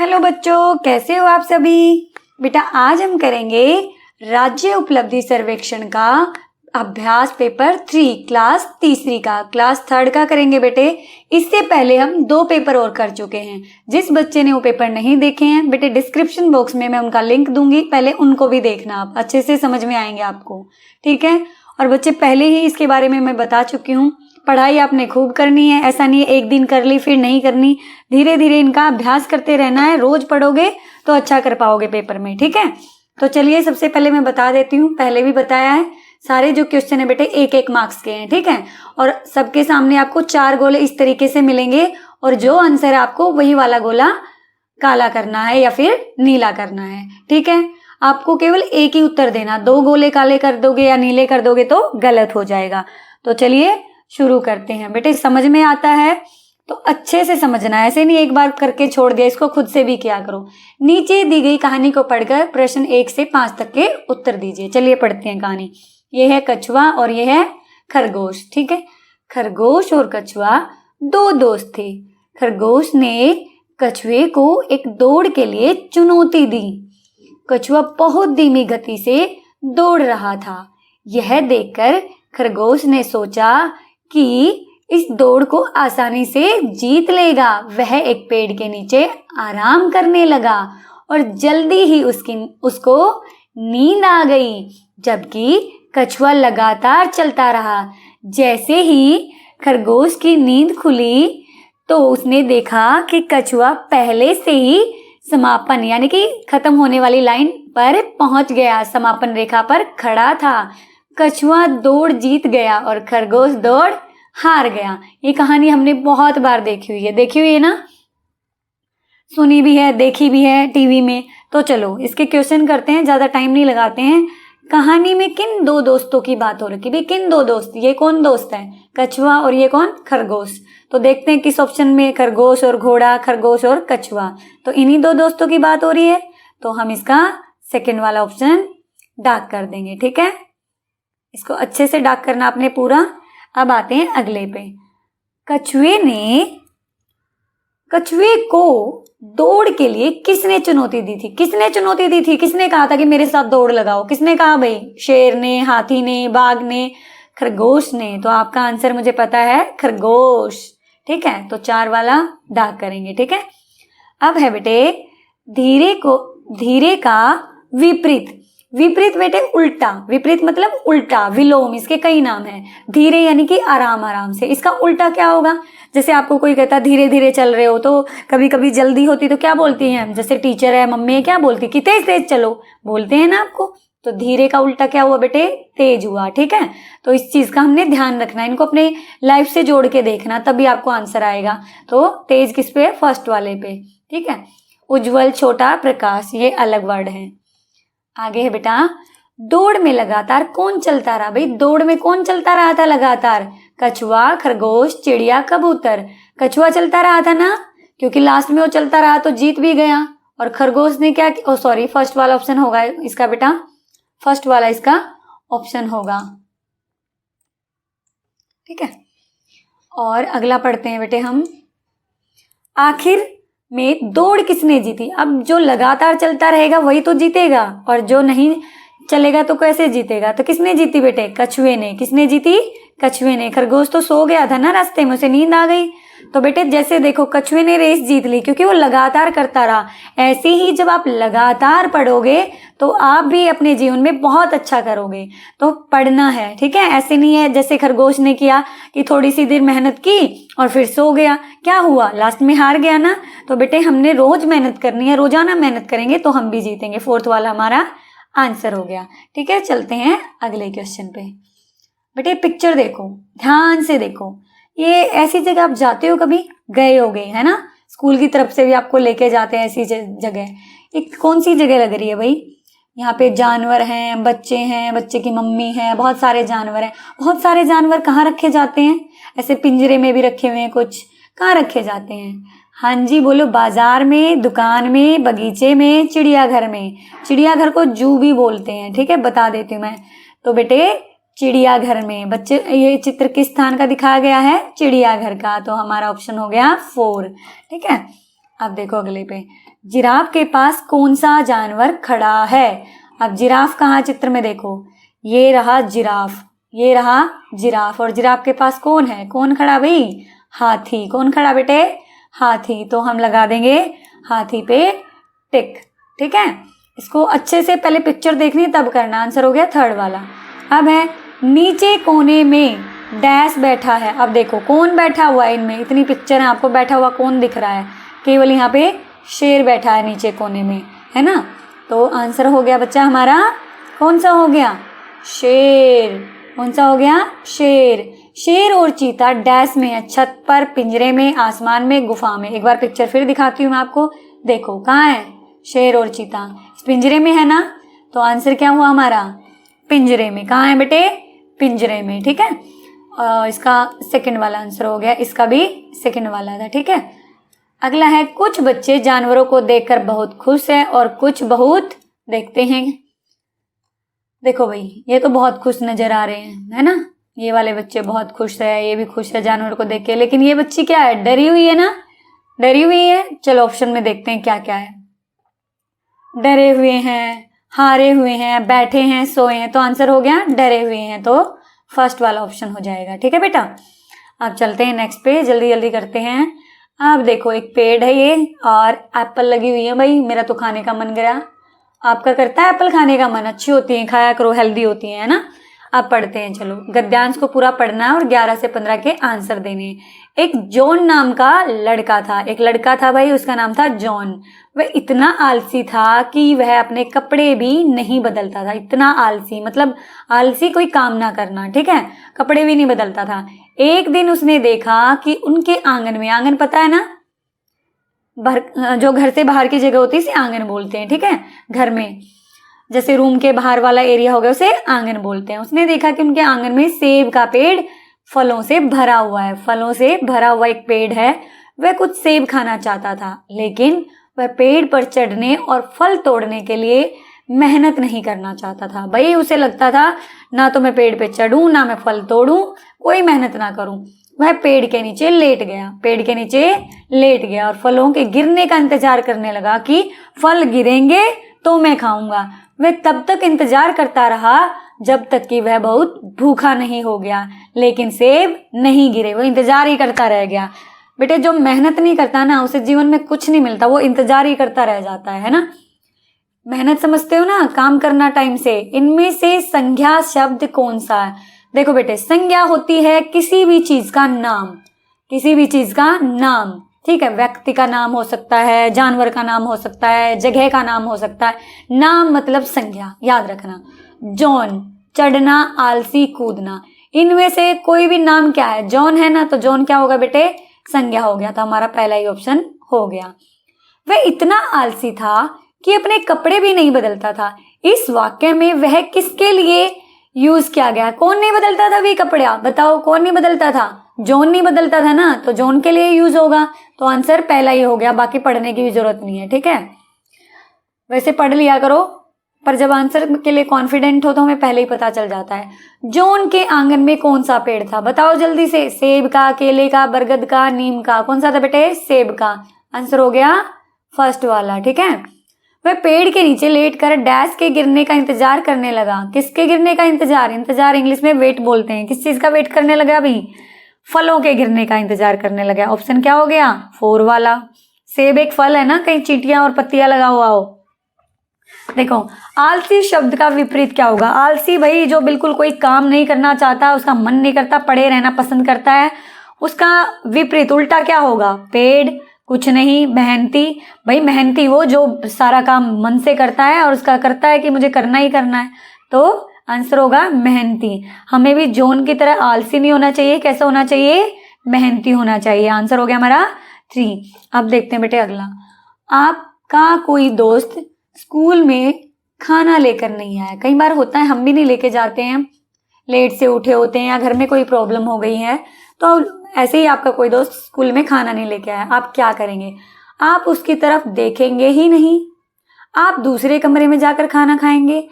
Hello बच्चों, कैसे हो आप सभी। बेटा आज हम करेंगे राज्य उपलब्धि सर्वेक्षण का अभ्यास पेपर 3 क्लास तीसरी का, क्लास 3 का करेंगे बेटे। इससे पहले हम 2 पेपर और कर चुके हैं। जिस बच्चे ने वो पेपर नहीं देखे हैं बेटे, डिस्क्रिप्शन बॉक्स में मैं उनका लिंक दूंगी, पहले उनको भी देखना, आप अच्छे से समझ में आएंगे आपको, ठीक है। और बच्चे पहले ही इसके बारे में मैं बता चुकी हूँ, पढ़ाई आपने खूब करनी है, ऐसा नहीं है एक दिन कर ली फिर नहीं करनी, धीरे धीरे इनका अभ्यास करते रहना है। रोज पढ़ोगे तो अच्छा कर पाओगे पेपर में, ठीक है। तो चलिए सबसे पहले मैं बता देती हूँ, पहले भी बताया है, सारे जो क्वेश्चन है बेटे 1-1 मार्क्स के हैं, ठीक है। और सबके सामने आपको 4 गोले इस तरीके से मिलेंगे और जो आंसर है आपको वही वाला गोला काला करना है या फिर नीला करना है, ठीक है। आपको केवल एक ही उत्तर देना, 2 गोले काले कर दोगे या नीले कर दोगे तो गलत हो जाएगा। तो चलिए शुरू करते हैं बेटे। समझ में आता है तो अच्छे से समझना है, ऐसे नहीं एक बार करके छोड़ दिया, इसको खुद से भी किया करो। नीचे दी गई कहानी को पढ़कर प्रश्न 1 से 5 तक के उत्तर दीजिए। चलिए पढ़ते हैं कहानी। ये है कछुआ और ये है खरगोश, ठीक है। खरगोश और कछुआ 2 दोस्त थे। खरगोश ने कछुए को एक दौड़ के लिए चुनौती दी। कछुआ बहुत धीमी गति से दौड़ रहा था। यह देखकर खरगोश ने सोचा कि इस दौड़ को आसानी से जीत लेगा। वह एक पेड़ के नीचे आराम करने लगा और जल्दी ही उसको नींद आ गई, जबकि कछुआ लगातार चलता रहा। जैसे ही खरगोश की नींद खुली तो उसने देखा कि कछुआ पहले से ही समापन यानी कि खत्म होने वाली लाइन पर पहुंच गया, समापन रेखा पर खड़ा था। कछुआ दौड़ जीत गया और खरगोश दौड़ हार गया। ये कहानी हमने बहुत बार देखी हुई है ना, सुनी भी है, देखी भी है टीवी में। तो चलो इसके क्वेश्चन करते हैं, ज्यादा टाइम नहीं लगाते हैं। कहानी में किन 2 दोस्तों की बात हो रही है? किन 2 दोस्त? ये कौन दोस्त है? कछुआ और ये कौन? खरगोश। तो देखते हैं किस ऑप्शन में, खरगोश और घोड़ा, खरगोश और कछुआ। तो इन्हीं 2 दोस्तों की बात हो रही है, तो हम इसका सेकंड वाला ऑप्शन डार्क कर देंगे, ठीक है। इसको अच्छे से डार्क करना आपने पूरा। अब आते हैं अगले पे। कछुए को दौड़ के लिए किसने चुनौती दी थी? किसने कहा था कि मेरे साथ दौड़ लगाओ? किसने कहा भाई? शेर ने, हाथी ने, बाघ ने, खरगोश ने। तो आपका आंसर मुझे पता है खरगोश, ठीक है। तो 4 वाला डार्क करेंगे, ठीक है। अब है बेटे धीरे का विपरीत बेटे उल्टा। विपरीत मतलब उल्टा, विलोम, इसके कई नाम हैं। धीरे यानी कि आराम आराम से, इसका उल्टा क्या होगा? जैसे आपको कोई कहता है धीरे धीरे चल रहे हो, तो कभी कभी जल्दी होती तो क्या बोलती हैं? जैसे टीचर है, मम्मी है, क्या बोलती? कि तेज तेज चलो, बोलते हैं ना आपको। तो धीरे का उल्टा क्या हुआ बेटे? तेज हुआ, ठीक है। तो इस चीज का हमने ध्यान रखना है, इनको अपने लाइफ से जोड़ के देखना, तभी आपको आंसर आएगा। तो तेज किस पे है? फर्स्ट वाले पे, ठीक है। उज्जवल, छोटा, प्रकाश, ये अलग वर्ड है। आगे है बेटा, दौड़ में लगातार कौन चलता रहा? भाई दौड़ में कौन चलता रहा था लगातार? कछुआ, खरगोश, चिड़िया, कबूतर। कछुआ चलता रहा था ना, क्योंकि लास्ट में वो चलता रहा तो जीत भी गया। और खरगोश ने क्या? फर्स्ट वाला ऑप्शन होगा इसका बेटा, फर्स्ट वाला इसका ऑप्शन होगा, ठीक है। और अगला पढ़ते हैं बेटे हम। आखिर में दौड़ किसने जीती? अब जो लगातार चलता रहेगा वही तो जीतेगा, और जो नहीं चलेगा तो कैसे जीतेगा? तो किसने जीती बेटे? कछुए ने। किसने जीती? कछुए ने। खरगोश तो सो गया था ना रास्ते में, उसे नींद आ गई। तो बेटे जैसे देखो, कछुए ने रेस जीत ली क्योंकि वो लगातार करता रहा। ऐसे ही जब आप लगातार पढ़ोगे तो आप भी अपने जीवन में बहुत अच्छा करोगे। तो पढ़ना है, ठीक है। ऐसे नहीं है जैसे खरगोश ने किया कि थोड़ी सी देर मेहनत की और फिर सो गया, क्या हुआ? लास्ट में हार गया ना। तो बेटे हमने रोज मेहनत करनी है, रोजाना मेहनत करेंगे तो हम भी जीतेंगे। 4th वाला हमारा आंसर हो गया, ठीक है। चलते हैं अगले क्वेश्चन पे। बेटे पिक्चर देखो, ध्यान से देखो। ये ऐसी जगह आप जाते हो, कभी गए होगे, है ना। स्कूल की तरफ से भी आपको लेके जाते हैं ऐसी जगह। एक कौन सी जगह लग रही है भाई? यहाँ पे जानवर हैं, बच्चे की मम्मी है, बहुत सारे जानवर हैं। बहुत सारे जानवर कहाँ रखे जाते हैं? ऐसे पिंजरे में भी रखे हुए हैं कुछ। कहाँ रखे जाते हैं? हाँ जी बोलो। बाजार में, दुकान में, बगीचे में, चिड़ियाघर में। चिड़ियाघर को जू भी बोलते हैं, ठीक है, बता देती हूँ मैं। तो बेटे चिड़ियाघर में। बच्चे ये चित्र किस स्थान का दिखाया गया है? चिड़ियाघर का। तो हमारा ऑप्शन हो गया 4, ठीक है। अब देखो अगले पे, जिराफ के पास कौन सा जानवर खड़ा है। अब जिराफ कहाँ चित्र में देखो, ये रहा जिराफ, ये रहा जिराफ, और जिराफ के पास कौन है, कौन खड़ा भाई, हाथी। कौन खड़ा बेटे, हाथी। तो हम लगा देंगे हाथी पे टिक। ठीक है, इसको अच्छे से पहले पिक्चर देखनी तब करना। आंसर हो गया थर्ड वाला। अब है नीचे कोने में डैश बैठा है। अब देखो कौन बैठा हुआ है, इनमें इतनी पिक्चर है, आपको बैठा हुआ कौन दिख रहा है, केवल यहाँ पे शेर बैठा है नीचे कोने में, है ना। तो आंसर हो गया बच्चा हमारा कौन सा हो गया, शेर। कौन सा हो गया, शेर। शेर और चीता डैश में है, छत पर, पिंजरे में, आसमान में, गुफा में। एक बार पिक्चर फिर दिखाती हूँ मैं आपको, देखो कहाँ है शेर और चीता, पिंजरे में है ना। तो आंसर क्या हुआ हमारा, पिंजरे में। कहाँ है बेटे, पिंजरे में। ठीक है, इसका सेकंड वाला आंसर हो गया, इसका भी सेकंड वाला था। ठीक है, अगला है कुछ बच्चे जानवरों को देखकर बहुत खुश है और कुछ बहुत, देखते हैं। देखो भाई ये तो बहुत खुश नजर आ रहे हैं, है ना। ये वाले बच्चे बहुत खुश है, ये भी खुश है जानवर को देख के, लेकिन ये बच्ची क्या है, डरी हुई है ना, डरी हुई है। चलो ऑप्शन में देखते हैं क्या क्या है। डरे हुए हैं, हारे हुए हैं, बैठे हैं, सोए हैं। तो आंसर हो गया डरे हुए हैं, तो फर्स्ट वाला ऑप्शन हो जाएगा। ठीक है बेटा, अब चलते हैं नेक्स्ट पे, जल्दी जल्दी करते हैं। अब देखो एक पेड़ है ये, और एप्पल लगी हुई है। भाई मेरा तो खाने का मन करा, आपका करता है एप्पल खाने का मन, अच्छी होती है, खाया करो, हेल्दी होती है ना। अब पढ़ते हैं, चलो गद्यांश को पूरा पढ़ना है और 11 से 15 के आंसर देने हैं। एक जॉन नाम का लड़का था, एक लड़का था भाई, उसका नाम था जॉन। वह इतना आलसी था कि वह अपने कपड़े भी नहीं बदलता था। इतना आलसी मतलब आलसी कोई काम ना करना, ठीक है, कपड़े भी नहीं बदलता था। एक दिन उसने देखा कि उनके आंगन में, आंगन पता है ना, जो घर से बाहर की जगह होती है इसे आंगन बोलते हैं। ठीक है, घर में जैसे रूम के बाहर वाला एरिया हो गया उसे आंगन बोलते हैं। उसने देखा कि उनके आंगन में सेब का पेड़ फलों से भरा हुआ है, फलों से भरा हुआ एक पेड़ है। वह कुछ सेब खाना चाहता था, लेकिन वह पेड़ पर चढ़ने और फल तोड़ने के लिए मेहनत नहीं करना चाहता था। भाई उसे लगता था ना तो मैं पेड़ पे चढ़ूं ना मैं फल तोड़ूं, कोई मेहनत ना करूं। वह पेड़ के नीचे लेट गया, पेड़ के नीचे लेट गया और फलों के गिरने का इंतजार करने लगा कि फल गिरेंगे तो मैं खाऊंगा। वह तब तक इंतजार करता रहा जब तक कि वह बहुत भूखा नहीं हो गया, लेकिन सेब नहीं गिरे। वो इंतजार ही करता रह गया। बेटे जो मेहनत नहीं करता ना उसे जीवन में कुछ नहीं मिलता, वो इंतजार ही करता रह जाता है ना। मेहनत समझते हो ना, काम करना टाइम से। इनमें से संज्ञा शब्द कौन सा है? देखो बेटे, संज्ञा होती है किसी भी चीज का नाम, किसी भी चीज का नाम। ठीक है, व्यक्ति का नाम हो सकता है, जानवर का नाम हो सकता है, जगह का नाम हो सकता है। नाम मतलब संज्ञा, याद रखना। जॉन, चढ़ना, आलसी, कूदना, इनमें से कोई भी नाम क्या है? जॉन है ना, तो जॉन क्या होगा बेटे? संज्ञा हो गया। तो हमारा पहला ही ऑप्शन हो गया। वह इतना आलसी था कि अपने कपड़े भी नहीं बदलता था। इस वाक्य में वह किसके लिए यूज किया गया? कौन नहीं बदलता था भी कपड़ा? बताओ कौन नहीं बदलता था? जॉन नहीं बदलता था ना, तो जॉन के लिए यूज होगा। तो आंसर पहला ही हो गया, बाकी पढ़ने की भी जरूरत नहीं है। ठीक है, वैसे पढ़ लिया करो, पर जब आंसर के लिए कॉन्फिडेंट हो तो हमें पहले ही पता चल जाता है। जॉन के आंगन में कौन सा पेड़ था? बताओ जल्दी से। सेब का, केले का, बरगद का, नीम का? कौन सा था बेटे? सेब का। आंसर हो गया फर्स्ट वाला। ठीक है, वह पेड़ के नीचे लेटकर डैश के गिरने का इंतजार करने लगा। किसके गिरने का इंतजार? इंतजार इंग्लिश में वेट बोलते हैं। किस चीज का वेट करने लगा अभी? फलों के गिरने का इंतजार करने लगा। ऑप्शन क्या हो गया? 4 वाला। सेब एक फल है ना, कहीं चींटियां और पत्तियां लगा हुआ हो। देखो आलसी शब्द का विपरीत क्या होगा? आलसी भाई जो बिल्कुल कोई काम नहीं करना चाहता, उसका मन नहीं करता, पड़े रहना पसंद करता है, उसका विपरीत उल्टा क्या होगा? पेड़, कुछ नहीं, मेहनती। भाई मेहनती वो जो सारा काम मन से करता है और उसका करता है कि मुझे करना ही करना है। तो आंसर होगा मेहनती। हमें भी जॉन की तरह आलसी नहीं होना चाहिए, कैसा होना चाहिए? मेहनती होना चाहिए। आंसर हो गया हमारा 3। अब देखते हैं बेटे अगला। आपका कोई दोस्त स्कूल में खाना लेकर नहीं आया। कई बार होता है हम भी नहीं लेके जाते हैं, लेट से उठे होते हैं या घर में कोई प्रॉब्लम हो गई है, तो ऐसे ही आपका कोई दोस्त स्कूल में खाना नहीं लेके आया। आप क्या करेंगे? आप उसकी तरफ देखेंगे ही नहीं, आप दूसरे कमरे में जाकर खाना खाएंगे,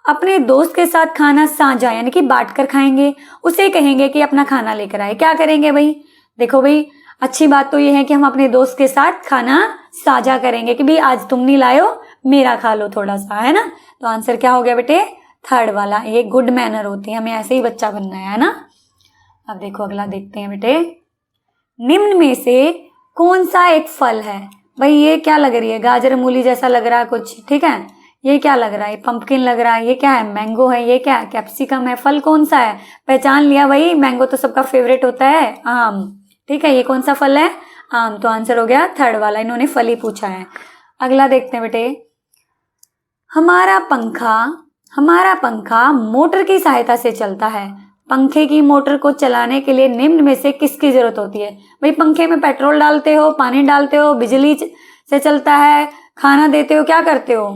अपने दोस्त के साथ खाना साझा यानी कि बांट कर खाएंगे, उसे कहेंगे कि अपना खाना लेकर आए। क्या करेंगे भाई? देखो भाई अच्छी बात तो ये है कि हम अपने दोस्त के साथ खाना साझा करेंगे कि भाई आज तुम नहीं लाए हो, मेरा खा लो थोड़ा सा, है ना। तो आंसर क्या हो गया बेटे, थर्ड वाला। ये गुड मैनर होती है, हमें ऐसे ही बच्चा बनना है ना। अब देखो अगला देखते हैं बेटे, निम्न में से कौन सा एक फल है। भाई ये क्या लग रही है, गाजर मूली जैसा लग रहा है कुछ, ठीक है। ये क्या लग रहा है, पंपकिन लग रहा है। ये क्या है, मैंगो है। ये क्या है, कैप्सिकम है। फल कौन सा है, पहचान लिया भाई, मैंगो तो सबका फेवरेट होता है, आम, ठीक है। ये कौन सा फल है, आम। तो आंसर हो गया थर्ड वाला, इन्होंने फल ही पूछा है। अगला देखते हैं बेटे, हमारा पंखा मोटर की सहायता से चलता है। पंखे की मोटर को चलाने के लिए निम्न में से किसकी जरूरत होती है। भाई पंखे में पेट्रोल डालते हो, पानी डालते हो, बिजली से चलता है, खाना देते हो, क्या करते हो,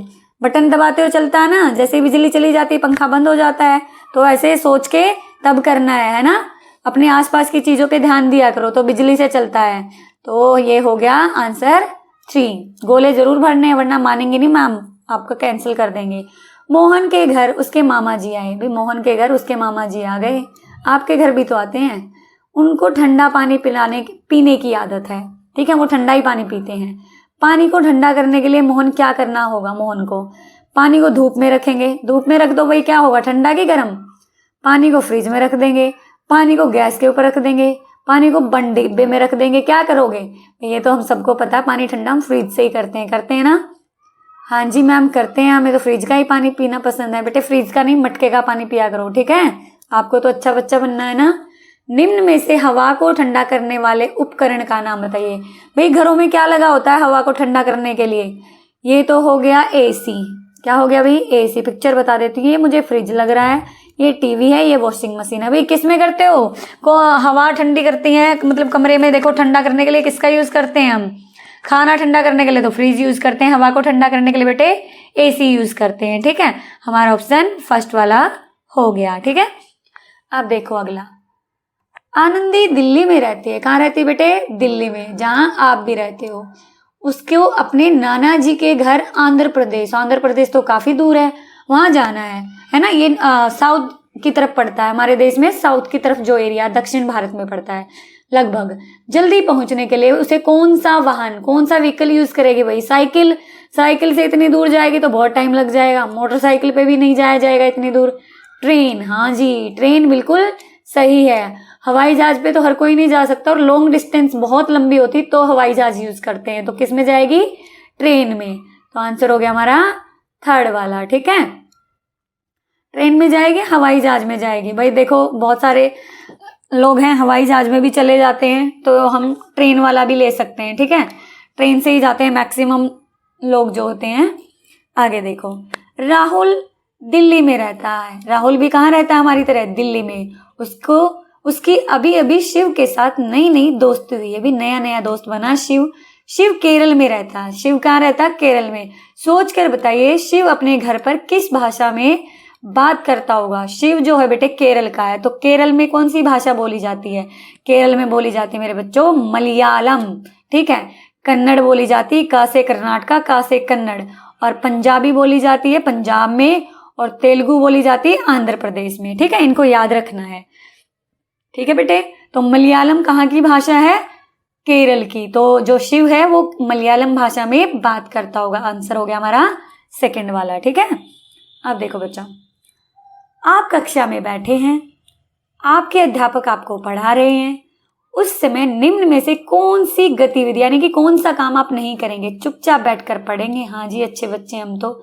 बटन दबाते हो, चलता है ना। जैसे ही बिजली चली जाती है पंखा बंद हो जाता है। तो ऐसे सोच के तब करना है ना। अपने आसपास की चीजों पे ध्यान दिया करो, तो बिजली से चलता है। तो ये हो गया आंसर 3। गोले जरूर भरने हैं वरना मानेंगे नहीं मैम, आपको कैंसिल कर देंगे। मोहन के घर उसके मामा जी आए। भाई मोहन के घर उसके मामा जी आ गए, आपके घर भी तो आते हैं। उनको ठंडा पानी पीने की आदत है, ठीक है, वो ठंडा ही पानी पीते हैं। पानी को ठंडा करने के लिए मोहन क्या करना होगा, मोहन को पानी को धूप में रखेंगे। धूप में रख दो भाई, क्या होगा, ठंडा की गर्म। पानी को फ्रिज में रख देंगे, पानी को गैस के ऊपर रख देंगे, पानी को बंद डिब्बे में रख देंगे, क्या करोगे। ये तो हम सबको पता है, पानी ठंडा हम फ्रिज से ही करते हैं ना। हाँ जी मैम करते हैं, हमें तो फ्रिज का ही पानी पीना पसंद है। बेटे फ्रिज का नहीं, मटके का पानी पिया करो, ठीक है। आपको तो अच्छा बच्चा बनना है ना। निम्न में से हवा को ठंडा करने वाले उपकरण का नाम बताइए। भाई घरों में क्या लगा होता है हवा को ठंडा करने के लिए। ये तो हो गया एसी। क्या हो गया भाई, एसी। पिक्चर बता देती है, मुझे फ्रिज लग रहा है, ये टीवी है, ये वॉशिंग मशीन है। भाई किस में करते हो, को हवा ठंडी करती है, मतलब कमरे में देखो ठंडा करने के लिए किसका यूज करते हैं हम। खाना ठंडा करने के लिए तो फ्रिज यूज करते हैं, हवा को ठंडा करने के लिए बेटे एसी यूज करते हैं, ठीक है। हमारा ऑप्शन फर्स्ट वाला हो गया, ठीक है। अब देखो अगला, आनंदी दिल्ली में रहती है। कहाँ रहती है बेटे, दिल्ली में, जहां आप भी रहते हो। उसको अपने नाना जी के घर आंध्र प्रदेश तो काफी दूर है, वहां जाना है ना। ये साउथ की तरफ पड़ता है हमारे देश में, साउथ की तरफ जो एरिया दक्षिण भारत में पड़ता है लगभग। जल्दी पहुंचने के लिए उसे कौन सा व्हीकल यूज करेगी भाई, साइकिल से इतनी दूर जाएगी तो बहुत टाइम लग जाएगा, मोटरसाइकिल पे भी नहीं जाया जाएगा इतनी दूर। ट्रेन, हाँ जी ट्रेन बिल्कुल सही है। हवाई जहाज पे तो हर कोई नहीं जा सकता, और लॉन्ग डिस्टेंस बहुत लंबी होती तो हवाई जहाज यूज करते हैं। तो किस में जाएगी, ट्रेन में। तो आंसर हो गया हमारा थर्ड वाला, ठीक है। ट्रेन में जाएगी, हवाई जहाज में जाएगी। भाई देखो बहुत सारे लोग हैं हवाई जहाज में भी चले जाते हैं, तो हम ट्रेन वाला भी ले सकते हैं, ठीक है। ट्रेन से ही जाते हैं मैक्सिमम लोग जो होते हैं। आगे देखो, राहुल दिल्ली में रहता है। राहुल भी कहाँ रहता है, हमारी तरह दिल्ली में। उसकी अभी अभी शिव के साथ नई दोस्ती हुई, अभी नया दोस्त बना शिव केरल में रहता है। शिव कहाँ रहता है, केरल में। सोच कर बताइए शिव अपने घर पर किस भाषा में बात करता होगा। शिव जो है बेटे केरल का है, तो केरल में कौन सी भाषा बोली जाती है, केरल में बोली जाती है मेरे बच्चों मलयालम, ठीक है। कन्नड़ बोली जाती है, क से कर्नाटका, क से कन्नड़। और पंजाबी बोली जाती है पंजाब में, और तेलुगु बोली जाती है आंध्र प्रदेश में, ठीक है। इनको याद रखना है, ठीक है बेटे। तो मलयालम कहाँ की भाषा है, केरल की। तो जो शिव है वो मलयालम भाषा में बात करता होगा। आंसर हो गया हमारा सेकंड वाला, ठीक है। अब देखो बच्चा, आप कक्षा में बैठे हैं, आपके अध्यापक आपको पढ़ा रहे हैं। उस समय निम्न में से कौन सी गतिविधि यानी कि कौन सा काम आप नहीं करेंगे, चुपचाप बैठकर पढ़ेंगे। हाँ जी अच्छे बच्चे हम तो।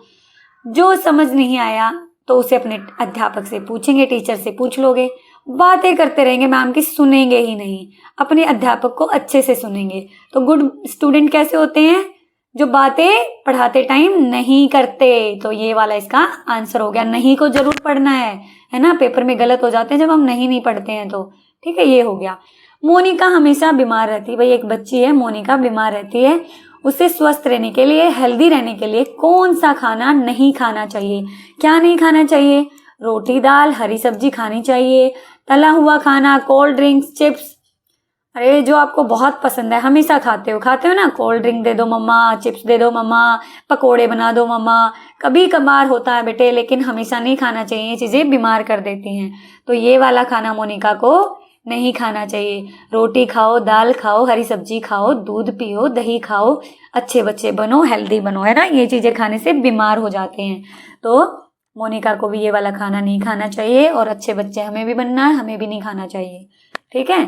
जो समझ नहीं आया तो उसे अपने अध्यापक से पूछेंगे, टीचर से पूछ लोगे। बातें करते रहेंगे मैम की, सुनेंगे ही नहीं, अपने अध्यापक को अच्छे से सुनेंगे। तो गुड स्टूडेंट कैसे होते हैं, जो बातें पढ़ाते टाइम नहीं करते। तो ये वाला इसका आंसर हो गया। नहीं को जरूर पढ़ना है ना, पेपर में गलत हो जाते हैं जब हम नहीं पढ़ते हैं तो, ठीक है। ये हो गया। मोनिका हमेशा बीमार रहती है। भाई एक बच्ची है मोनिका, बीमार रहती है। उसे स्वस्थ रहने के लिए, हेल्दी रहने के लिए कौन सा खाना नहीं खाना चाहिए। क्या नहीं खाना चाहिए, रोटी दाल हरी सब्जी खानी चाहिए, तला हुआ खाना, कोल्ड ड्रिंक्स, चिप्स। अरे जो आपको बहुत पसंद है, हमेशा खाते हो ना, कोल्ड ड्रिंक दे दो मम्मा, चिप्स दे दो मम्मा, पकोड़े बना दो मम्मा। कभी कभार होता है बेटे, लेकिन हमेशा नहीं खाना चाहिए, ये चीजें बीमार कर देती हैं। तो ये वाला खाना मोनिका को नहीं खाना चाहिए। रोटी खाओ, दाल खाओ, हरी सब्जी खाओ, दूध पियो, दही खाओ, अच्छे बच्चे बनो, हेल्दी बनो, है ना। ये चीज़ें खाने से बीमार हो जाते हैं। तो मोनिका को भी ये वाला खाना नहीं खाना चाहिए और अच्छे बच्चे हमें भी बनना है, हमें भी नहीं खाना चाहिए, ठीक है।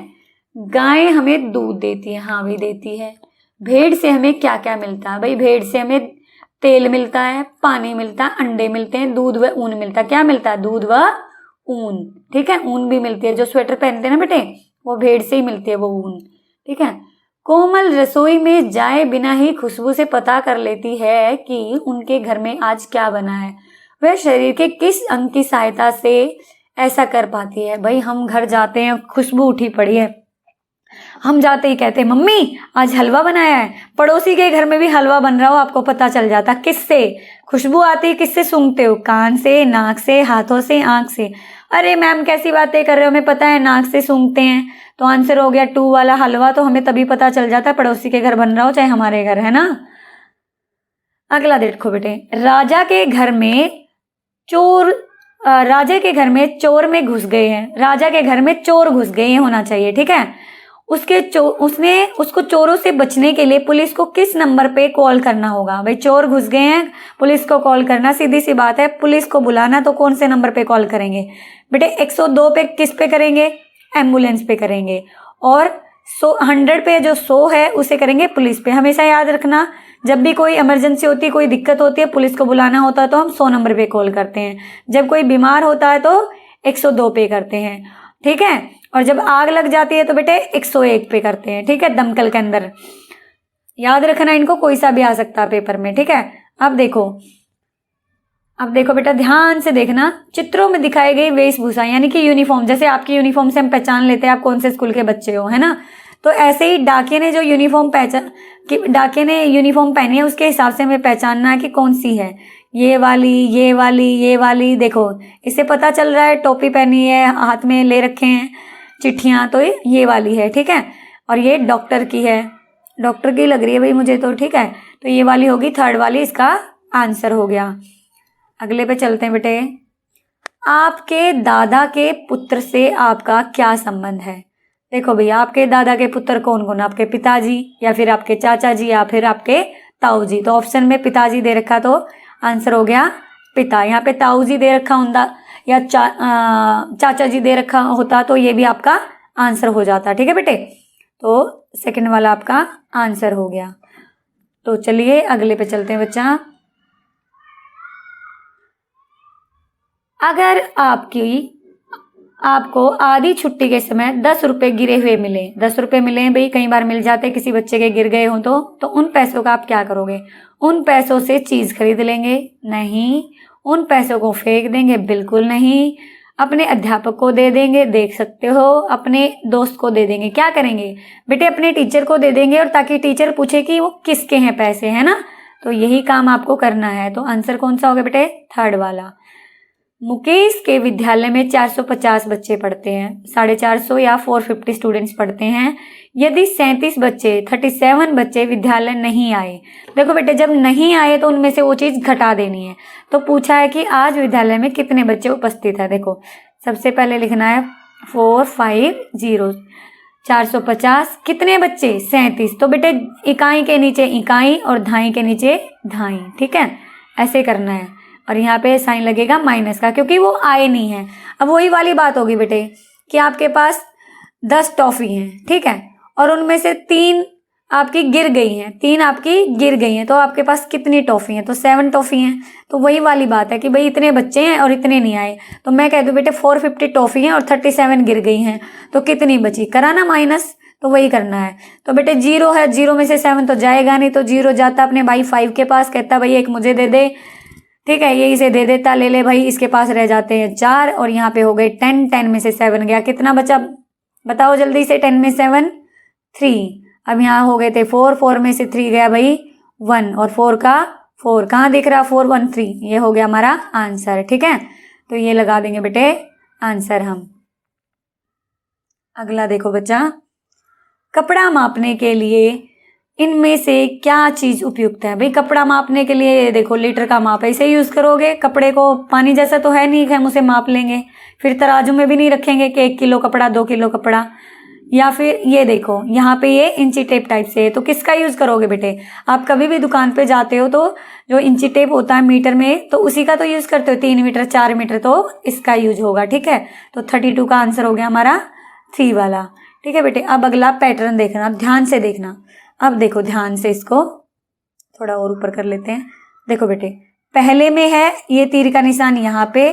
गाय हमें दूध देती है, हाँ भी देती है। भेड़ से हमें क्या क्या मिलता है भाई? भेड़ से हमें तेल मिलता है, पानी मिलता है, अंडे मिलते हैं, दूध व ऊन मिलता है। क्या मिलता है? दूध व ऊन, ठीक है। ऊन भी मिलती है, जो स्वेटर पहनते हैं ना बेटे, वो भेड़ से ही मिलती है वो ऊन, ठीक है। कोमल रसोई में जाए बिना ही खुशबू से पता कर लेती है कि उनके घर में आज क्या बना है। वह शरीर के किस अंग की सहायता से ऐसा कर पाती है? भाई हम घर जाते हैं, खुशबू उठी पड़ी है, हम जाते ही कहते हैं मम्मी आज हलवा बनाया है। पड़ोसी के घर में भी हलवा बन रहा हो, आपको पता चल जाता। किससे खुशबू आती है? किससे सूंघते हो? कान से, नाक से, हाथों से, आंख से। अरे मैम कैसी बातें कर रहे हो, हमें पता है नाक से सूंघते हैं। तो आंसर हो गया 2 वाला हलवा। तो हमें तभी पता चल जाता है पड़ोसी के घर बन रहा हो चाहे हमारे घर, है ना। अगला देखो बेटे, राजा के घर में चोर में घुस गए हैं। राजा के घर में चोर घुस गए हैं होना चाहिए, ठीक है। उसको चोरों से बचने के लिए पुलिस को किस नंबर पे कॉल करना होगा? भाई चोर घुस गए हैं, पुलिस को कॉल करना, सीधी सी बात है। पुलिस को बुलाना तो कौन से नंबर पे कॉल करेंगे बेटे? 102 पे किस पे करेंगे? एम्बुलेंस पे करेंगे। और 100 पे जो 100 है उसे करेंगे पुलिस पे। हमेशा याद रखना, जब भी कोई इमरजेंसी होती है, कोई दिक्कत होती है, पुलिस को बुलाना होता है तो हम 100 नंबर पे कॉल करते हैं। जब कोई बीमार होता है तो 102 पे करते हैं, ठीक है। और जब आग लग जाती है तो बेटे 101 पे करते हैं, ठीक है, दमकल के अंदर। याद रखना इनको, कोई सा भी आ सकता है पेपर में, ठीक है। अब देखो बेटा, ध्यान से देखना। चित्रों में दिखाई गई वेशभूषा यानी कि यूनिफॉर्म, जैसे आपकी यूनिफॉर्म से हम पहचान लेते हैं आप कौन से स्कूल के बच्चे हो, है ना। तो ऐसे ही डाकिये ने जो यूनिफॉर्म पहनी है उसके हिसाब से हमें पहचानना है कि कौन सी है। ये वाली, ये वाली, ये वाली। देखो इससे पता चल रहा है, टोपी पहनी है, हाथ में ले रखे हैं चिट्ठियाँ, तो ये वाली है, ठीक है। और ये डॉक्टर की है, डॉक्टर की लग रही है भाई मुझे तो, ठीक है। तो ये वाली होगी 3rd वाली, इसका आंसर हो गया। अगले पे चलते हैं बेटे। आपके दादा के पुत्र से आपका क्या संबंध है? देखो भैया, आपके दादा के पुत्र कौन कौन? आपके पिताजी या फिर आपके चाचा जी या फिर आपके ताऊ जी। तो ऑप्शन में पिताजी दे रखा तो आंसर हो गया पिता। यहाँ पे ताऊ जी दे रखा होता या चाचा जी दे रखा होता तो ये भी आपका आंसर हो जाता, ठीक है बेटे। तो 2nd वाला आपका आंसर हो गया। तो चलिए अगले पे चलते हैं बच्चा। अगर आपको आधी छुट्टी के समय 10 रुपए गिरे हुए मिले, 10 रुपए मिले हैं भाई, कई बार मिल जाते हैं, किसी बच्चे के गिर गए हो तो उन पैसों का आप क्या करोगे? उन पैसों से चीज खरीद लेंगे? नहीं। उन पैसों को फेंक देंगे? बिल्कुल नहीं। अपने अध्यापक को दे देंगे, देख सकते हो, अपने दोस्त को दे देंगे। क्या करेंगे बेटे? अपने टीचर को दे देंगे, और ताकि टीचर पूछे कि वो किसके हैं पैसे, है ना। तो यही काम आपको करना है। तो आंसर कौन सा होगा बेटे? 3rd वाला। मुकेश के विद्यालय में 450 बच्चे पढ़ते हैं, 450 या 450 स्टूडेंट्स पढ़ते हैं। यदि 37 बच्चे विद्यालय नहीं आए, देखो बेटे जब नहीं आए तो उनमें से वो चीज घटा देनी है। तो पूछा है कि आज विद्यालय में कितने बच्चे उपस्थित है। देखो सबसे पहले लिखना है 450, 450 कितने बच्चे? 37। तो बेटे इकाई के नीचे इकाई और धाई के नीचे धाई, ठीक है, ऐसे करना है। और यहाँ पे साइन लगेगा माइनस का, क्योंकि वो आए नहीं है। अब वही वाली बात होगी बेटे कि आपके पास 10 टॉफी हैं, ठीक है, और उनमें से 3 आपकी गिर गई हैं, 3 आपकी गिर गई हैं, तो आपके पास कितनी टॉफी हैं? तो 7 टॉफी हैं। तो वही वाली बात है कि भाई इतने बच्चे हैं और इतने नहीं आए, तो मैं कह दूं बेटे 450 टॉफी हैं और 37 गिर गई हैं, तो कितनी बची? कराना माइनस, तो वही करना है। तो बेटे 0 है, 0 में से 7 तो जाएगा नहीं, तो 0 जाता अपने भाई 5 के पास, कहता भाई एक मुझे दे दे, ठीक है, ये इसे दे देता, ले ले भाई, इसके पास रह जाते हैं 4, और यहाँ पे हो गए 10, 10 में से 7 गया, कितना बचा बताओ जल्दी से? 10 में 7 3। अब यहाँ हो गए थे 4, 4 में से 3 गया भाई 1, और 4 का 4 कहाँ दिख रहा? 4 1 3, ये हो गया हमारा आंसर, ठीक है। तो ये लगा देंगे बेटे आंसर हम। अगला देखो बच्चा, कपड़ा मापने के लिए इनमें से क्या चीज उपयुक्त है? भाई कपड़ा मापने के लिए ये देखो लीटर का माप ऐसे यूज करोगे, कपड़े को पानी जैसा तो है नहीं कि हम उसे माप लेंगे, फिर तराजू में भी नहीं रखेंगे कि 1 किलो कपड़ा 2 किलो कपड़ा। या फिर ये देखो यहाँ पे ये इंची टेप टाइप से है, तो किसका यूज करोगे बेटे? आप कभी भी दुकान पे जाते हो तो जो इंची टेप होता है मीटर में, तो उसी का तो यूज करते हो, 3 मीटर 4 मीटर तो इसका यूज होगा। ठीक है, तो 32 का आंसर हो गया हमारा 3 वाला। ठीक है बेटे, अब अगला पैटर्न देखना, अब ध्यान से देखना। अब देखो ध्यान से, इसको थोड़ा और ऊपर कर लेते हैं। देखो बेटे, पहले में है ये तीर का निशान यहाँ पे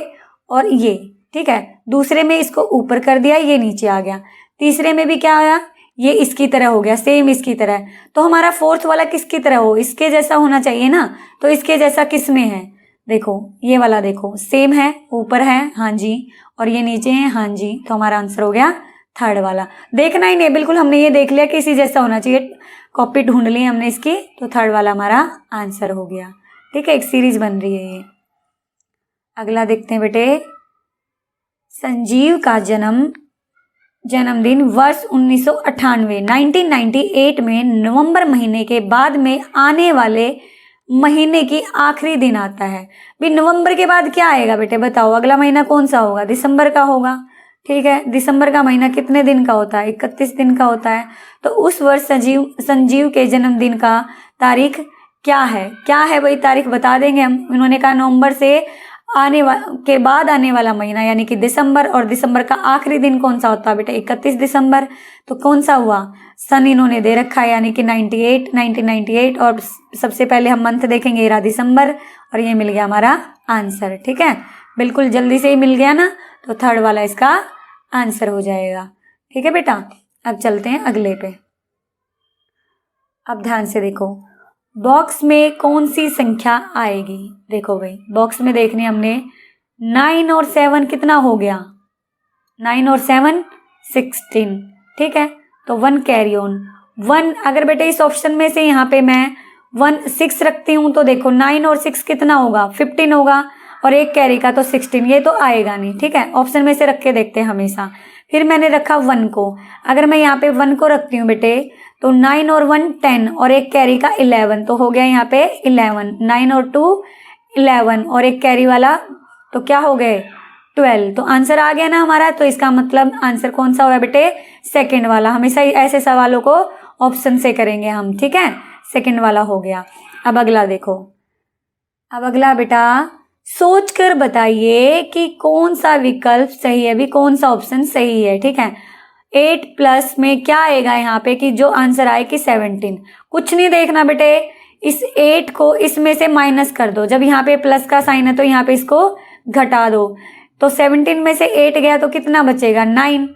और ये, ठीक है। दूसरे में इसको ऊपर कर दिया, ये नीचे आ गया। तीसरे में भी क्या आया, ये इसकी तरह हो गया, सेम इसकी तरह। तो हमारा फोर्थ वाला किसकी तरह हो? इसके जैसा होना चाहिए ना। तो इसके जैसा किस में है? देखो ये वाला, देखो सेम है, ऊपर है, हाँ जी, और ये नीचे है, हाँ जी। तो हमारा आंसर हो गया 3rd वाला। देखना ही नहीं, बिल्कुल हमने ये देख लिया कि इसी जैसा होना चाहिए, कॉपी ढूंढ ली हमने इसकी, तो 3rd वाला हमारा आंसर हो गया। ठीक है, एक सीरीज बन रही है ये। अगला देखते हैं बेटे, संजीव का जन्मदिन वर्ष 1998 में नवंबर महीने के बाद में आने वाले महीने की आखिरी दिन आता है। भी नवंबर के बाद क्या आएगा बेटे, बताओ अगला महीना कौन सा होगा? दिसंबर का होगा। ठीक है, दिसंबर का महीना कितने दिन का होता है? 31 दिन का होता है। तो उस वर्ष संजीव के जन्मदिन का तारीख क्या है? क्या है भाई तारीख, बता देंगे हम। इन्होंने कहा नवंबर से के बाद आने वाला महीना यानी कि दिसंबर, और दिसंबर का आखिरी दिन कौन सा होता है बेटा? 31 दिसंबर। तो कौन सा हुआ? सन इन्होंने दे रखा है यानी कि 1998, और सबसे पहले हम मंथ देखेंगे, ये रहा दिसंबर, और ये मिल गया हमारा आंसर। ठीक है, बिल्कुल जल्दी से ही मिल गया ना, तो 3rd वाला इसका आंसर हो जाएगा। ठीक है बेटा, अब चलते हैं अगले पे। अब ध्यान से देखो, बॉक्स में कौन सी संख्या आएगी? देखो भाई, बॉक्स में देखने हमने 9 और 7 कितना हो गया? 9 और 7 16। ठीक है, तो 1 कैरी ऑन 1। अगर बेटे इस ऑप्शन में से यहाँ पे मैं 1 6 रखती हूँ, तो देखो 9 और 6 कितना होगा? 15 होगा, और 1 कैरी का तो 16, ये तो आएगा नहीं। ठीक है, ऑप्शन में से रख के देखते हैं हमेशा। फिर मैंने रखा 1 को, अगर मैं यहाँ पे 1 को रखती हूँ बेटे, तो 9 और 1 10, और 1 कैरी का 11, तो हो गया यहाँ पे 11। 9 और 2 11, और 1 कैरी वाला तो क्या हो गए? 12। तो आंसर आ गया ना हमारा। तो इसका मतलब आंसर कौन सा होगा बेटे? 2nd वाला। हमेशा ऐसे सवालों को ऑप्शन से करेंगे हम। ठीक है, 2nd वाला हो गया। अब अगला देखो, अब अगला बेटा सोचकर बताइए कि कौन सा विकल्प सही है, भी कौन सा ऑप्शन सही है। ठीक है, 8 प्लस में क्या आएगा यहाँ पे कि जो आंसर आए कि 17। कुछ नहीं देखना बेटे, इस 8 को इसमें से माइनस कर दो। जब यहाँ पे प्लस का साइन है तो यहाँ पे इसको घटा दो, तो 17 में से 8 गया तो कितना बचेगा? 9,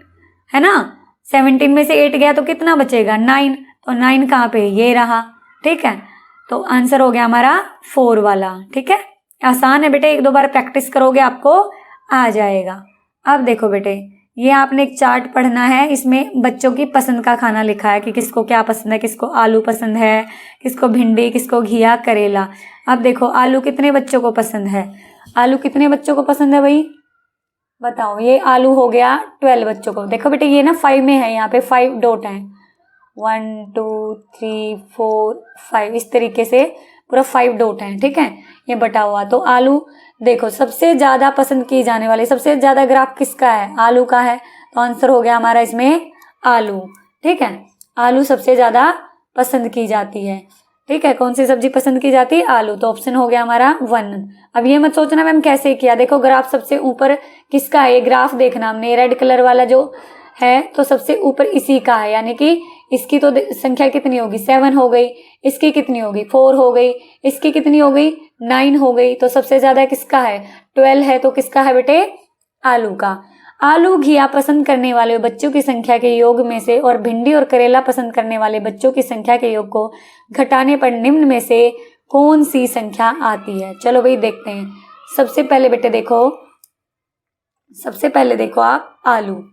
है ना। 17 में से 8 गया तो कितना बचेगा? 9। तो 9 कहाँ पे? ये रहा। ठीक है, तो आंसर हो गया हमारा 4 वाला। ठीक है, आसान है बेटे, 1-2 बार प्रैक्टिस करोगे आपको आ जाएगा। अब देखो बेटे, ये आपने एक चार्ट पढ़ना है, इसमें बच्चों की पसंद का खाना लिखा है कि किसको क्या पसंद है। किसको आलू पसंद है, किसको भिंडी, किसको घिया, करेला। अब देखो आलू कितने बच्चों को पसंद है? आलू कितने बच्चों को पसंद है भाई, बताओ। ये आलू हो गया 12 बच्चों को। देखो बेटे ये ना 5 में है, यहाँ पे 5 डॉट हैं, 1 2 3 4 5, इस तरीके से पूरा 5 डॉट हैं। ठीक है, ये बटा हुआ। तो आलू देखो सबसे ज्यादा पसंद की जाने वाली, सबसे ज्यादा ग्राफ किसका है? आलू का है। तो आंसर हो गया हमारा इसमें आलू। ठीक है, आलू सबसे ज्यादा पसंद की जाती है। ठीक है, कौन सी सब्जी पसंद की जाती है? आलू। तो ऑप्शन हो गया हमारा 1। अब ये मत सोचना मैम कैसे किया, देखो ग्राफ सबसे ऊपर किसका है? ये ग्राफ देखना हमने, रेड कलर वाला जो है तो सबसे ऊपर इसी का है, यानी कि इसकी तो संख्या कितनी होगी? 7 हो गई। इसकी कितनी होगी? 4 हो गई। इसकी कितनी हो गई? 9 हो गई। तो सबसे ज्यादा किसका है? 12 है। तो किसका है बेटे? आलू का। आलू घिया पसंद करने वाले बच्चों की संख्या के योग में से और भिंडी और करेला पसंद करने वाले बच्चों की संख्या के योग को घटाने पर निम्न में से कौन सी संख्या आती है? चलो भाई देखते हैं। सबसे पहले बेटे देखो, सबसे पहले देखो आप आलू,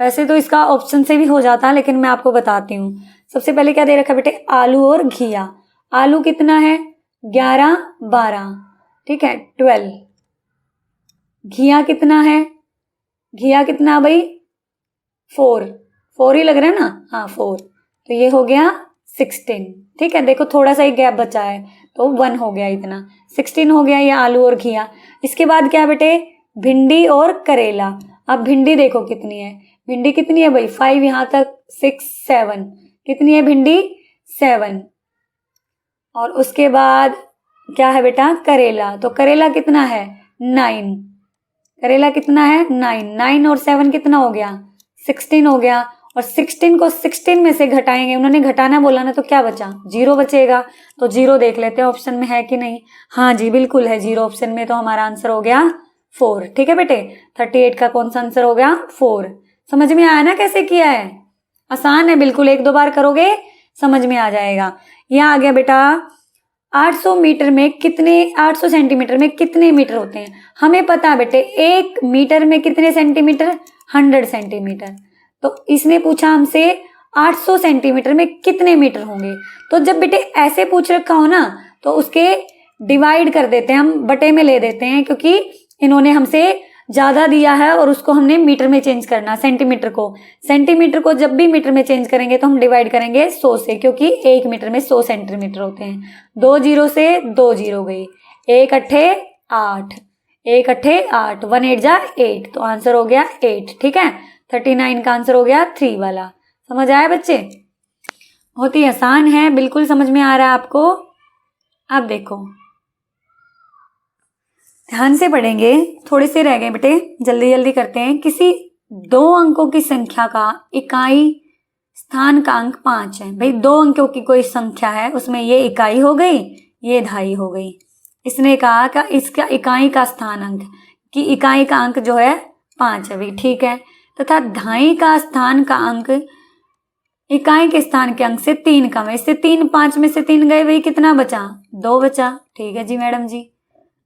वैसे तो इसका ऑप्शन से भी हो जाता है लेकिन मैं आपको बताती हूँ। सबसे पहले क्या दे रखा है बेटे? आलू और घिया। आलू कितना है? 11 12। ठीक है, 12। घिया कितना है? घिया कितना भाई? 4 4 ही लग रहा है ना? हाँ 4। तो ये हो गया 16। ठीक है, देखो थोड़ा सा एक गैप बचा है तो 1 हो गया, इतना 16 हो गया ये आलू और घिया। इसके बाद क्या बेटे, भिंडी और करेला। अब भिंडी देखो कितनी है, भिंडी कितनी है भाई 5, यहाँ तक 6 7, कितनी है भिंडी 7। और उसके बाद क्या है बेटा, करेला। तो करेला कितना है 9, करेला कितना है 9, 9 और 7 कितना हो गया 16 हो गया। और 16 को 16 में से घटाएंगे, उन्होंने घटाना बोला ना, तो क्या बचा 0 बचेगा। तो 0 देख लेते हैं ऑप्शन में है कि नहीं। हाँ जी बिल्कुल है 0 ऑप्शन में, तो हमारा आंसर हो गया 4। ठीक है बेटे, 38 का कौन सा आंसर हो गया 4। समझ में आया ना कैसे किया है, आसान है बिल्कुल, 1-2 बार करोगे समझ में आ जाएगा। यहाँ आ गया बेटा 800 मीटर में कितने, 800 सेंटीमीटर में कितने मीटर होते हैं। हमें पता है बेटे 1 मीटर में कितने सेंटीमीटर, 100 सेंटीमीटर। तो इसने पूछा हमसे 800 सेंटीमीटर में कितने मीटर होंगे। तो जब बेटे ऐसे पूछ रखा हो ना, तो उसके डिवाइड कर देते हैं हम, बटे में ले देते हैं, क्योंकि इन्होंने हमसे ज्यादा दिया है और उसको हमने मीटर में चेंज करना। सेंटीमीटर को जब भी मीटर में चेंज करेंगे तो हम डिवाइड करेंगे 100 से, क्योंकि 1 मीटर में 100 सेंटीमीटर होते हैं। 2 0 से 2 0 गई, 1 8 8, 1 8 8, 1 8 जा 8, तो आंसर हो गया 8। ठीक है, 39 का आंसर हो गया 3 वाला। समझ आया बच्चे, बहुत ही आसान है, बिल्कुल समझ में आ रहा है आपको। अब देखो ध्यान से पढ़ेंगे, थोड़े से रह गए बेटे, जल्दी जल्दी करते हैं। किसी 2 अंकों की संख्या का इकाई स्थानांक 5 है। भाई 2 अंकों की कोई संख्या है, उसमें ये इकाई हो गई, ये दहाई हो गई। इसने कहा कि इसका इकाई का स्थानांक, कि इकाई का अंक जो है 5 है भाई, ठीक है, तथा दहाई का स्थान का अंक इकाई के स्थान के अंक से 3 कम है। इससे 3, 5 में से 3 गए, भाई कितना बचा 2 बचा। ठीक है जी मैडम जी,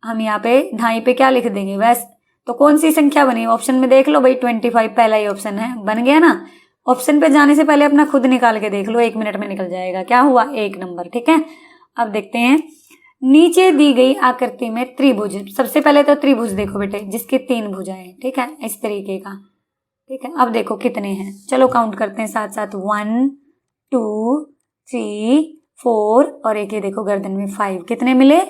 हम यहाँ पे ढाई पे क्या लिख देंगे वैसे। तो कौन सी संख्या बनी ऑप्शन में देख लो भाई, 25 पहला ही ऑप्शन है, बन गया ना। ऑप्शन पे जाने से पहले अपना खुद निकाल के देख लो, 1 मिनट में निकल जाएगा। क्या हुआ 1 नंबर। ठीक है, अब देखते हैं नीचे दी गई आकृति में त्रिभुज। सबसे पहले तो त्रिभुज देखो बेटे जिसकी 3 भुजाएं, ठीक है, इस तरीके का। ठीक है, अब देखो कितने हैं, चलो काउंट करते हैं साथ साथ। 1 2 3 4 और एक ये देखो गर्दन में 5, कितने मिले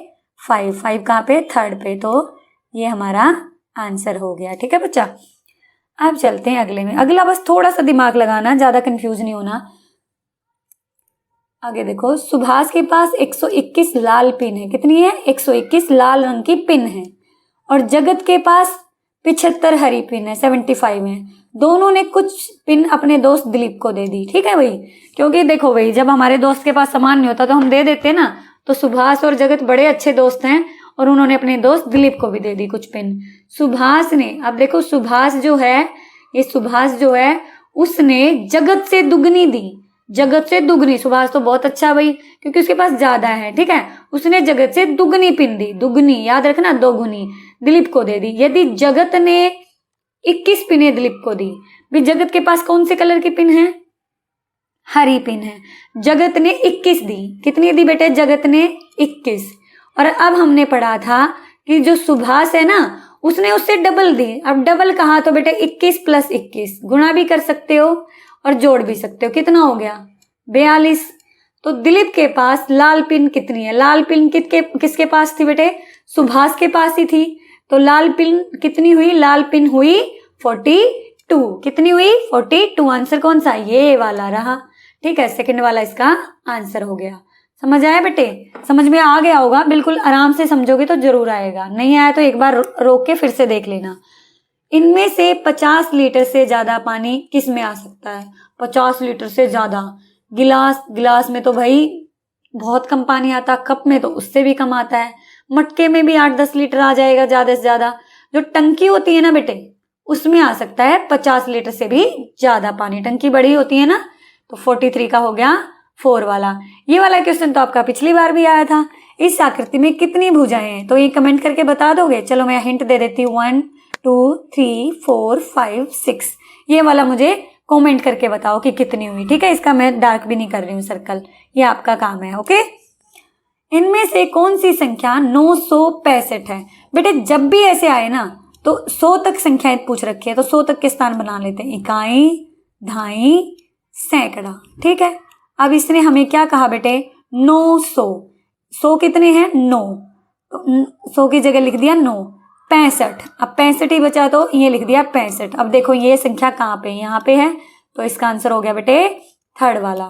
5 कहाँ पे, थर्ड पे, तो ये हमारा आंसर हो गया। ठीक है बच्चा, अब चलते हैं अगले में। अगला बस थोड़ा सा दिमाग लगाना, ज्यादा कंफ्यूज नहीं होना। आगे देखो, सुभाष के पास 121 लाल पिन है। कितनी है 121 लाल रंग की पिन है, और जगत के पास 75 हरी पिन है, 75 है। दोनों ने कुछ पिन अपने दोस्त दिलीप को दे दी। ठीक है भाई, क्योंकि देखो भाई जब हमारे दोस्त के पास सामान नहीं होता तो हम दे देते ना। तो सुभाष और जगत बड़े अच्छे दोस्त हैं, और उन्होंने अपने दोस्त दिलीप को भी दे दी कुछ पिन। सुभाष ने, अब देखो सुभाष जो है, ये सुभाष जो है उसने जगत से दुगनी दी, जगत से दुगनी। सुभाष तो बहुत अच्छा भाई, क्योंकि उसके पास ज्यादा है। ठीक है, उसने जगत से दुगनी पिन दी, दुगनी याद रखना, दोगुनी दिलीप को दे दी। यदि जगत ने 21 पिनें दिलीप को दी, भी जगत के पास कौन से कलर की पिन है, हरी पिन है। जगत ने 21 दी, कितनी दी बेटे, जगत ने 21। और अब हमने पढ़ा था कि जो सुभाष है ना, उसने उससे डबल दी। अब डबल कहा तो बेटे 21 + 21, गुणा भी कर सकते हो और जोड़ भी सकते हो। कितना हो गया 42। तो दिलीप के पास लाल पिन कितनी है, लाल पिन किसके पास थी बेटे, सुभाष के पास ही थी। तो लाल पिन कितनी हुई, लाल पिन हुई 42। कितनी हुई 42। आंसर कौन सा, ये वाला रहा। ठीक है, सेकंड वाला इसका आंसर हो गया। समझ आया बेटे, समझ में आ गया होगा, बिल्कुल आराम से समझोगे तो जरूर आएगा, नहीं आया तो एक बार रोक के फिर से देख लेना। इनमें से 50 लीटर से ज्यादा पानी किस में आ सकता है, 50 लीटर से ज्यादा। गिलास में तो भाई बहुत कम पानी आता, कप में तो उससे भी कम आता है, मटके में भी 8-10 लीटर आ जाएगा ज्यादा से ज्यादा। जो टंकी होती है ना बेटे, उसमें आ सकता है 50 लीटर से भी ज्यादा पानी। टंकी बड़ी होती है ना, तो 43 का हो गया 4 वाला। ये वाला क्वेश्चन तो आपका पिछली बार भी आया था। इस आकृति में कितनी भुजाएं हैं, तो ये कमेंट करके बता दोगे। चलो मैं हिंट दे देती हूँ, 1 2 3 4 5 6। ये वाला मुझे कमेंट करके बताओ कि कितनी हुई। ठीक है, इसका मैं डार्क भी नहीं कर रही हूँ सर्कल, ये आपका काम है। ओके, इनमें से कौन सी संख्या 965 है। बेटे जब भी ऐसे आए ना तो 100 तक संख्याएं पूछ रखी है, तो 100 तक के स्थान बना लेते हैं, इकाई, दहाई, सैकड़ा। ठीक है, अब इसने हमें क्या कहा बेटे, 900। 100 कितने हैं, 9, तो 100 की जगह लिख दिया 9। 65, अब 65 ही बचा तो ये लिख दिया 65। अब देखो ये संख्या कहाँ पे, यहाँ पे है, तो इसका आंसर हो गया बेटे थर्ड वाला।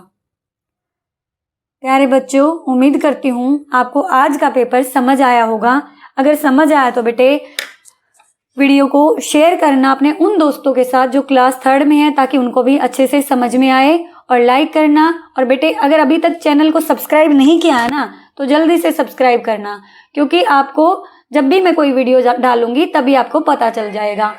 प्यारे बच्चों, उम्मीद करती हूँ आपको आज का पेपर समझ आया होगा। अगर समझ आया तो बेटे वीडियो को शेयर करना अपने उन दोस्तों के साथ जो क्लास 3rd में है, ताकि उनको भी अच्छे से समझ में आए, और लाइक करना। और बेटे अगर अभी तक चैनल को सब्सक्राइब नहीं किया है ना, तो जल्दी से सब्सक्राइब करना, क्योंकि आपको जब भी मैं कोई वीडियो डालूंगी तभी आपको पता चल जाएगा।